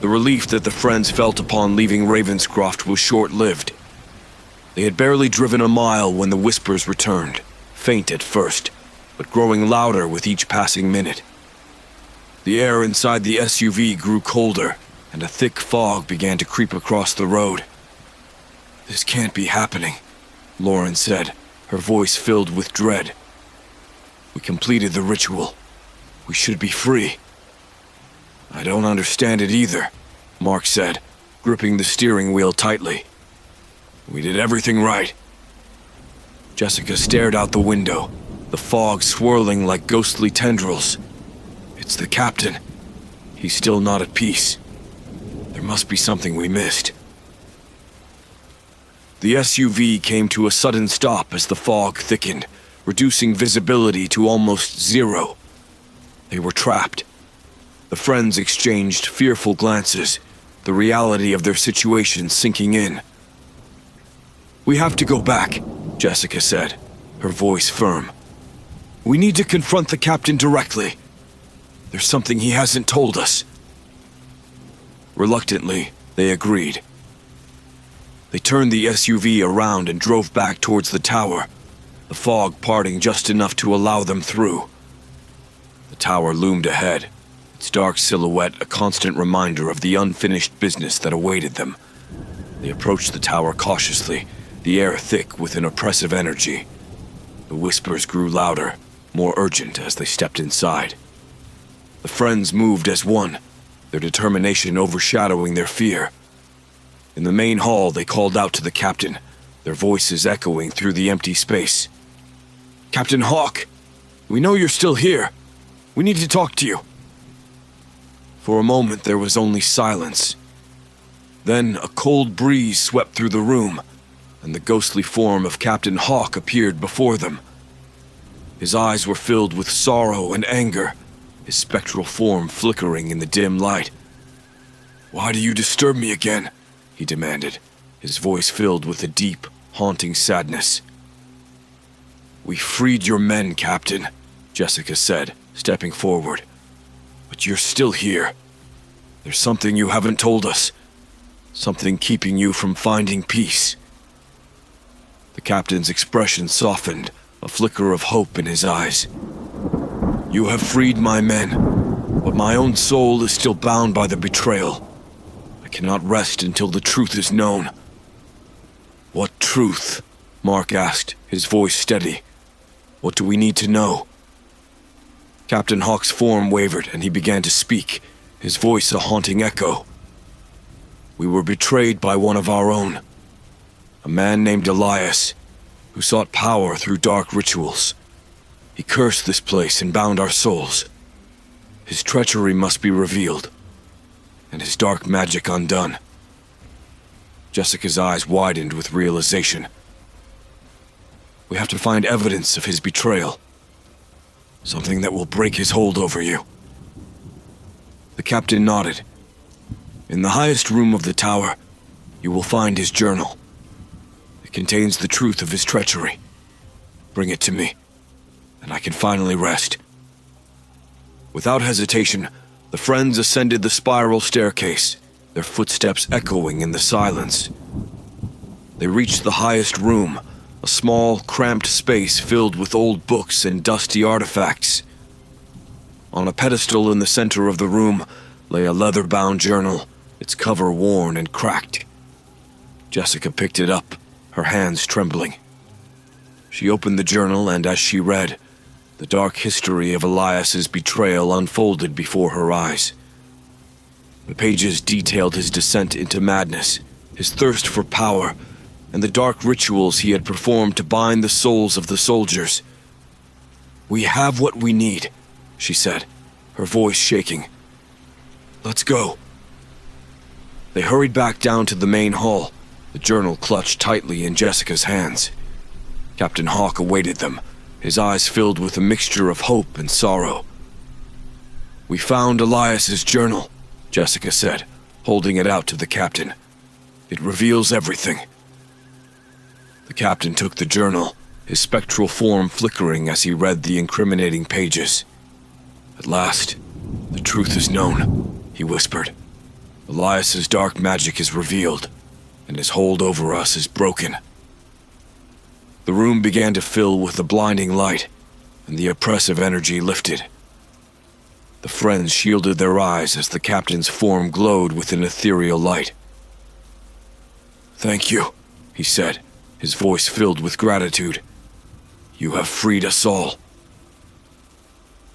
The relief that the friends felt upon leaving Ravenscroft was short-lived. They had barely driven a mile when the whispers returned, faint at first, but growing louder with each passing minute. The air inside the SUV grew colder, and a thick fog began to creep across the road. "This can't be happening," Lauren said, her voice filled with dread. "We completed the ritual. We should be free." "I don't understand it either," Mark said, gripping the steering wheel tightly. "We did everything right." Jessica stared out the window, the fog swirling like ghostly tendrils. "It's the captain. He's still not at peace. There must be something we missed." The SUV came to a sudden stop as the fog thickened, reducing visibility to almost zero. They were trapped. The friends exchanged fearful glances, the reality of their situation sinking in. "We have to go back," Jessica said, her voice firm. "We need to confront the captain directly. There's something he hasn't told us." Reluctantly, they agreed. They turned the SUV around and drove back towards the tower, the fog parting just enough to allow them through. The tower loomed ahead, its dark silhouette a constant reminder of the unfinished business that awaited them. They approached the tower cautiously, the air thick with an oppressive energy. The whispers grew louder, more urgent as they stepped inside. The friends moved as one, their determination overshadowing their fear. In the main hall, they called out to the captain, their voices echoing through the empty space. "Captain Hawk, we know you're still here. We need to talk to you." For a moment, there was only silence. Then a cold breeze swept through the room, and the ghostly form of Captain Hawk appeared before them. His eyes were filled with sorrow and anger, his spectral form flickering in the dim light. "Why do you disturb me again?" he demanded, his voice filled with a deep, haunting sadness. "We freed your men, Captain," Jessica said, stepping forward. "But you're still here. There's something you haven't told us, something keeping you from finding peace." The captain's expression softened, a flicker of hope in his eyes. "You have freed my men, But my own soul is still bound by the betrayal. I cannot rest until the truth is known. What truth? Mark asked, his voice steady. What do we need to know? Captain Hawk's form wavered and he began to speak, his voice a haunting echo. We were betrayed by one of our own. A man named Elias, who sought power through dark rituals. He cursed this place and bound our souls. His treachery must be revealed, and his dark magic undone. Jessica's eyes widened with realization. We have to find evidence of his betrayal. Something that will break his hold over you. The captain nodded. In the highest room of the tower, you will find his journal. It contains the truth of his treachery. Bring it to me, and I can finally rest. Without hesitation, the friends ascended the spiral staircase, their footsteps echoing in the silence. They reached the highest room, a small, cramped space filled with old books and dusty artifacts. On a pedestal in the center of the room lay a leather-bound journal, its cover worn and cracked. Jessica picked it up, her hands trembling. She opened the journal, and as she read, the dark history of Elias's betrayal unfolded before her eyes. The pages detailed his descent into madness, his thirst for power, and the dark rituals he had performed to bind the souls of the soldiers. We have what we need, she said, her voice shaking. Let's go. They hurried back down to the main hall, the journal clutched tightly in Jessica's hands. Captain Hawk awaited them, his eyes filled with a mixture of hope and sorrow. We found Elias's journal, Jessica said, holding it out to the captain. It reveals everything. The captain took the journal, his spectral form flickering as he read the incriminating pages. At last, the truth is known, he whispered. Elias's dark magic is revealed, and his hold over us is broken. The room began to fill with a blinding light, and the oppressive energy lifted. The friends shielded their eyes as the captain's form glowed with an ethereal light. Thank you, he said, his voice filled with gratitude. You have freed us all.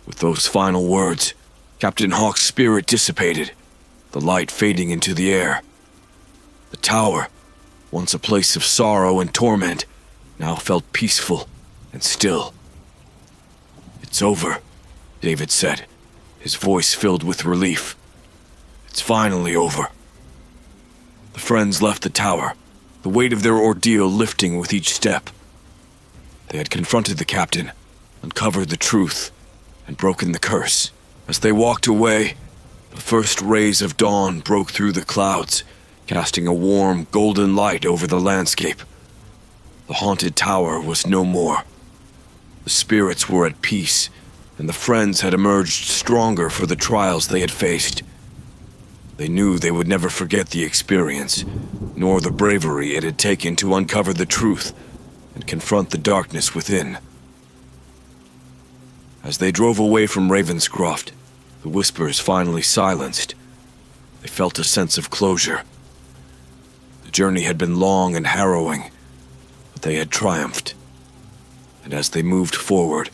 With those final words, Captain Hawk's spirit dissipated, the light fading into the air. The tower, once a place of sorrow and torment, now felt peaceful and still. It's over, David said, his voice filled with relief. It's finally over. The friends left the tower, the weight of their ordeal lifting with each step. They had confronted the captain, uncovered the truth, and broken the curse. As they walked away, the first rays of dawn broke through the clouds, casting a warm, golden light over the landscape. The haunted tower was no more. The spirits were at peace, and the friends had emerged stronger for the trials they had faced. They knew they would never forget the experience, nor the bravery it had taken to uncover the truth and confront the darkness within. As they drove away from Ravenscroft, the whispers finally silenced. They felt a sense of closure. The journey had been long and harrowing, but they had triumphed. And as they moved forward,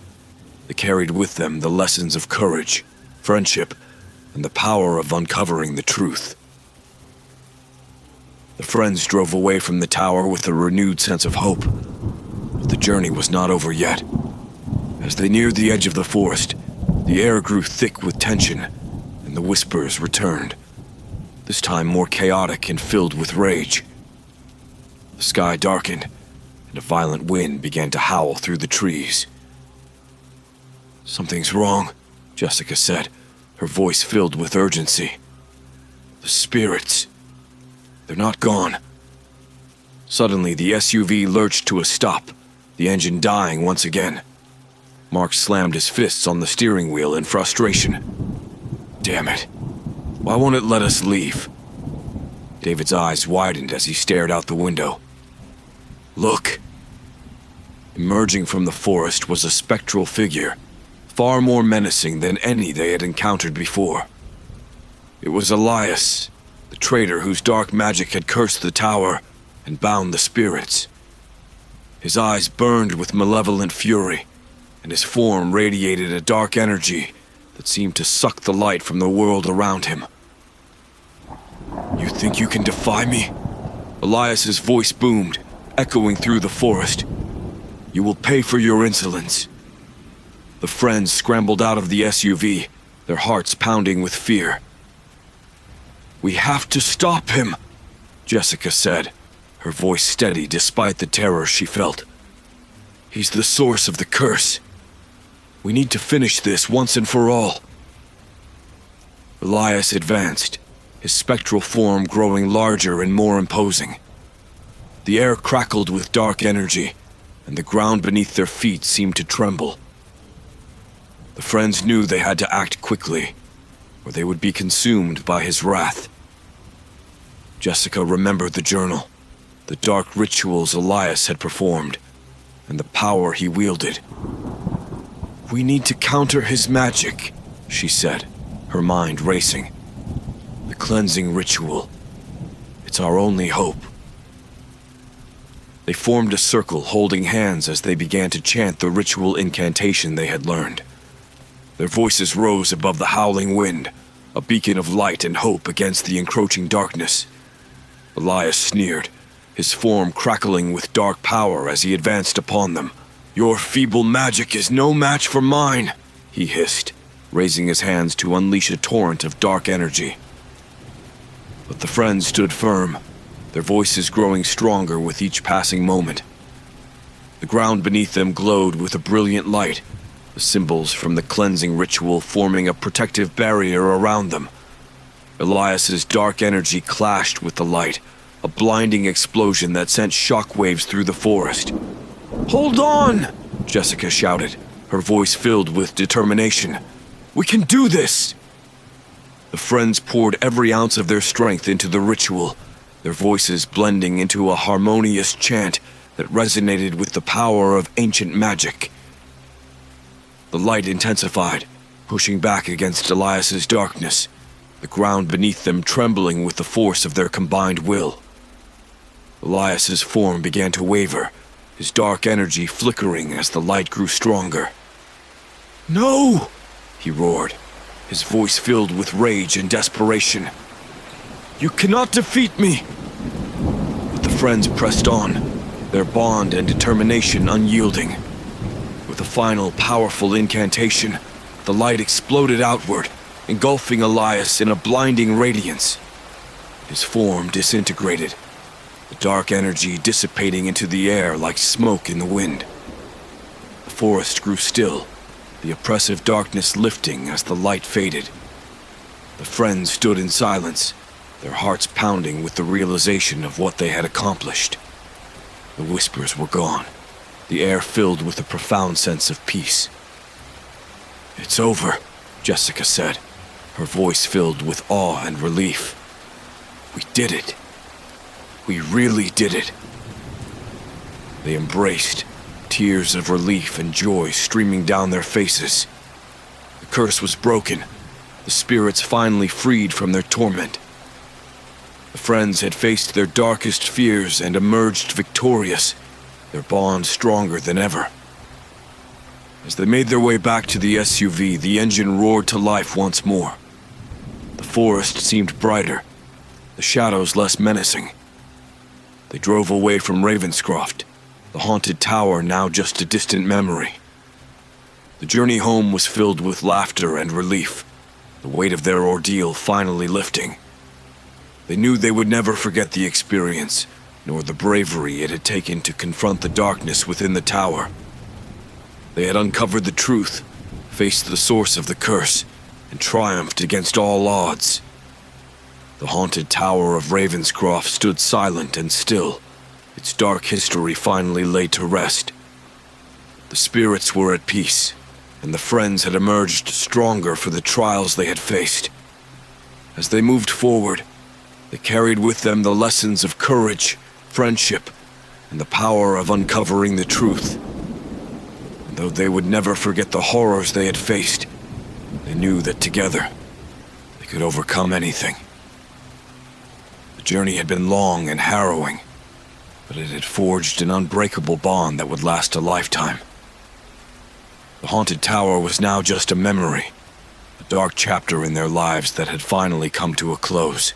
they carried with them the lessons of courage, friendship, and the power of uncovering the truth. The friends drove away from the tower with a renewed sense of hope, but the journey was not over yet. As they neared the edge of the forest, the air grew thick with tension, and the whispers returned, this time more chaotic and filled with rage. The sky darkened, and a violent wind began to howl through the trees. Something's wrong, Jessica said, her voice filled with urgency. The spirits. They're not gone. Suddenly, the SUV lurched to a stop, the engine dying once again. Mark slammed his fists on the steering wheel in frustration. Damn it. Why won't it let us leave? David's eyes widened as he stared out the window. Look. Emerging from the forest was a spectral figure, far more menacing than any they had encountered before. It was Elias, the traitor whose dark magic had cursed the tower and bound the spirits. His eyes burned with malevolent fury, and his form radiated a dark energy that seemed to suck the light from the world around him. "You think you can defy me?" Elias's voice boomed, echoing through the forest. "You will pay for your insolence." The friends scrambled out of the SUV, their hearts pounding with fear. "We have to stop him," Jessica said, her voice steady despite the terror she felt. "He's the source of the curse. We need to finish this once and for all." Elias advanced, his spectral form growing larger and more imposing. The air crackled with dark energy, and the ground beneath their feet seemed to tremble. The friends knew they had to act quickly, or they would be consumed by his wrath. Jessica remembered the journal, the dark rituals Elias had performed, and the power he wielded. "We need to counter his magic," she said, her mind racing. "The cleansing ritual. It's our only hope." They formed a circle, holding hands as they began to chant the ritual incantation they had learned. Their voices rose above the howling wind, a beacon of light and hope against the encroaching darkness. Elias sneered, his form crackling with dark power as he advanced upon them. "Your feeble magic is no match for mine," he hissed, raising his hands to unleash a torrent of dark energy. But the friends stood firm, their voices growing stronger with each passing moment. The ground beneath them glowed with a brilliant light, the symbols from the cleansing ritual forming a protective barrier around them. Elias's dark energy clashed with the light, a blinding explosion that sent shockwaves through the forest. "Hold on!" Jessica shouted, her voice filled with determination. "We can do this!" The friends poured every ounce of their strength into the ritual, their voices blending into a harmonious chant that resonated with the power of ancient magic. The light intensified, pushing back against Elias's darkness, the ground beneath them trembling with the force of their combined will. Elias's form began to waver, his dark energy flickering as the light grew stronger. "No!" he roared, his voice filled with rage and desperation. "You cannot defeat me!" But the friends pressed on, their bond and determination unyielding. With a final powerful incantation, the light exploded outward, engulfing Elias in a blinding radiance. His form disintegrated, the dark energy dissipating into the air like smoke in the wind. The forest grew still, the oppressive darkness lifting as the light faded. The friends stood in silence, their hearts pounding with the realization of what they had accomplished. The whispers were gone, the air filled with a profound sense of peace. "It's over," Jessica said, her voice filled with awe and relief. "We did it. We really did it." They embraced, tears of relief and joy streaming down their faces. The curse was broken, the spirits finally freed from their torment. The friends had faced their darkest fears and emerged victorious, their bond stronger than ever. As they made their way back to the SUV, the engine roared to life once more. The forest seemed brighter, the shadows less menacing. They drove away from Ravenscroft, the haunted tower now just a distant memory. The journey home was filled with laughter and relief, the weight of their ordeal finally lifting. They knew they would never forget the experience, nor the bravery it had taken to confront the darkness within the tower. They had uncovered the truth, faced the source of the curse, and triumphed against all odds. The haunted tower of Ravenscroft stood silent and still, its dark history finally laid to rest. The spirits were at peace, and the friends had emerged stronger for the trials they had faced. As they moved forward, they carried with them the lessons of courage, friendship, and the power of uncovering the truth. Though they would never forget the horrors they had faced, they knew that together, they could overcome anything. The journey had been long and harrowing, but it had forged an unbreakable bond that would last a lifetime. The haunted tower was now just a memory, a dark chapter in their lives that had finally come to a close.